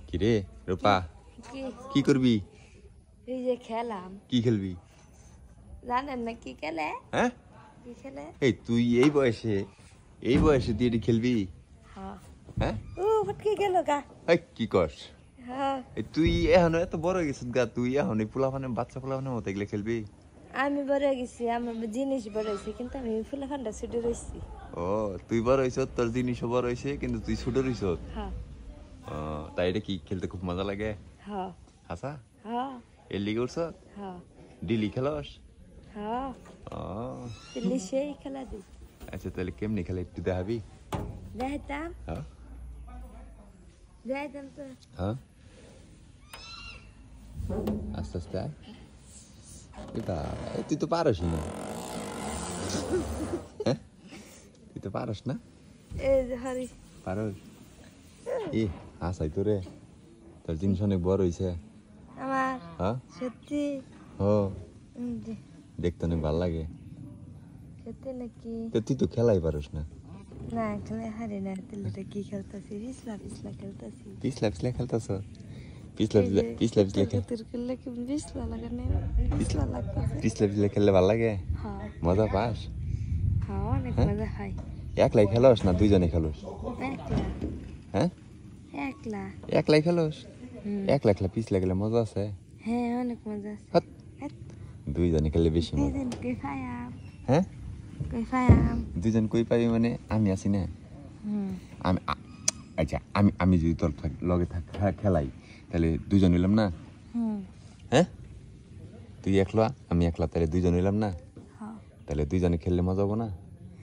কি রে রূপা কি করবি? এই যে খেলাম। কি খেলবি? জানেন না কি খেলে? হ্যাঁ কি খেলে? এই তুই এই বয়সে তুই এটি খেলবি? হ্যাঁ। হ্যাঁ ও ফটকে গেল গা। এই কি করস? হ্যাঁ। তুই এখন এত বড় হয়ে গেছিস গা, তুই এখন এই পোলাপানে বাচ্চা পোলাপানের মতো এগুলো খেলবি? আমি বড় হয়ে গেছি, আমার জিনিস বড় হয়েছে, কিন্তু আমি ফুলাফান্ডা ছুটে রয়েছি। ও তুই বড় হইছ, তোর জিনিসও বড় হয়েছে, কিন্তু তুই ছোট রইছ। হ্যাঁ। তাই এটা কি খেলতে খুব মজা লাগে? হ্যাঁ। হাসা হ্যাঁ। এর লিগে উঠছ? হ্যাঁ। ডেলি খেলস? হ্যাঁ। ও দিল্লি সেই খেলা দিই। আচ্ছা তাহলে কেমনি খেলে একটু দেখাবি? যাইতাম হ্যাঁ যাইতাম তো। হ্যাঁ আস্তে আস্তে আয়। তুই তো পারস না। হ্যাঁ তুই তো পারস না? এই যে হরি পারস? আসাই তো রে, তোর জিনিস অনেক বড় হয়েছে। আমার হ্যাঁ সত্যি? ও জি। দেখতে অনেক ভালো লাগে। সত্যি নাকি? তুই তো খেলাই পারস না। না খেলে হারি না, তাহলে কি খেলতেছি? পিছলা পিছলা খেলতেছি। পিছলা পিছলা খেলতেছ? পিছলা পিছলা পিছলা খেললে কি পিছলা লাগে না? পিছলা লাগতেছে। পিছলা পিছলা খেললে ভালো লাগে? হ্যাঁ। মজা পাস? হ্যাঁ অনেক মজা হয়। একলাই খেলোস না দুইজনে খেলোস? একলা। হ্যাঁ একলা। একলাই খেলোস? একলা খেলা পিছলা গেলে মজা আছে? হ্যাঁ অনেক মজা আছে। হাত দুইজনে খেললে বেশি মজা। দুইজন কই পায়াম? হ্যাঁ কই পায়াম? দুইজন কই পাবি মানে আমি আছি না। আমি আচ্ছা আমি যদি তোর লগে খেলাই তাহলে দুইজন হইলাম না? হ্যাঁ তুই একলা আমি একলা, তাহলে দুইজন হইলাম না? তাহলে দুইজনে খেললে মজা হবো না?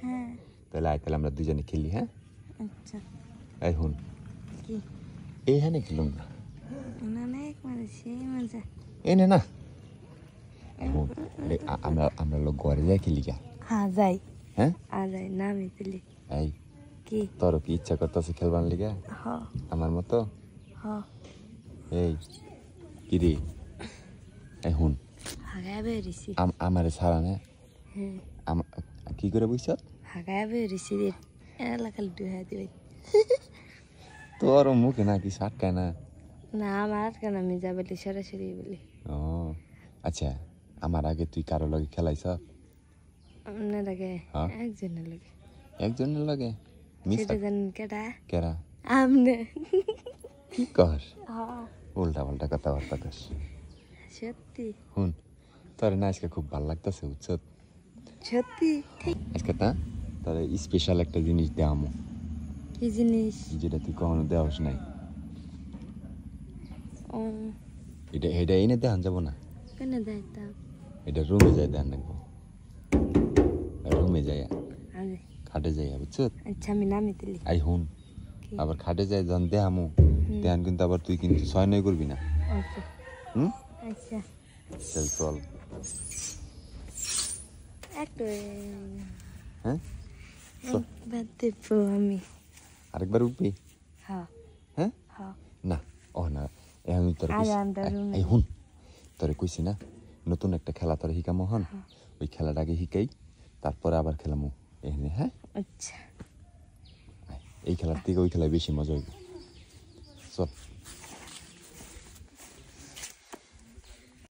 হ্যাঁ। তাহলে আয়, তাহলে আমরা দুইজনে খেলি। হ্যাঁ আচ্ছা। এই হুন কি এইখানে খেলুম না, অনেক মজা, সেই মজা। এই নে না এখন আমরা লোক ঘরে যাই খেলি গা। হ্যাঁ যাই। হ্যাঁ যাই নামি তুলি। এই কি তোর কি ইচ্ছা করতেছে খেলবার লিগা আমার মতো? এই কি রে এই হুন হাগায় বেরিয়েছি। আমারে ছাড়া না কি করে বুঝছ? হাগায় বেরিয়েছি রে, এলাকাল ডুহাই দিবে। তোর মুখে নাকি সাটকায় না? না আমার কেন, আমি যা বলি সরাসরি বলি। ও আচ্ছা, আমার আগে তুই কারো লগে খেলাইছ? না লাগে একজনের লাগে। একজনের লগে? সেটা জানেন কেডা? কেরা? আমনে। কি কর? উল্টা পাল্টা কথাবার্তা কস। সত্যি? হুন তোর না আজকে খুব ভালো লাগতেছে বুঝছ? সত্যি? আজকে তা তোর স্পেশাল একটা জিনিস দেওয়ামো। কি জিনিস? যেটা তুই কখনো দেওয়াস নাই। ও এটা এনে দেখান যাবো না? কেন যাইতাম? এটা রুমে যাই দেখান রাখবো। রুমে যাইয়া খাটে যাইয়া বুঝছ? আচ্ছা আমি নামি তুলি। আই হুন আবার খাটে যাই যখন দেখামো দেখান, কিন্তু আবার তুই কিন্তু 6-9 করবি না। আচ্ছা চল চল। একটু হ্যাঁ বাদ দেবো আমি। আরেকবার উঠবি? হ্যাঁ হ্যাঁ হ্যাঁ। না ও না এখন তোর এই হুন তোরে কইছি না নতুন একটা খেলা তোর শিকামো হন, ওই খেলাটা আগে শিকাই তারপরে আবার খেলামো এখানে। হ্যাঁ আচ্ছা। এই খেলার থেকে ওই খেলায় বেশি মজা হইব। চল।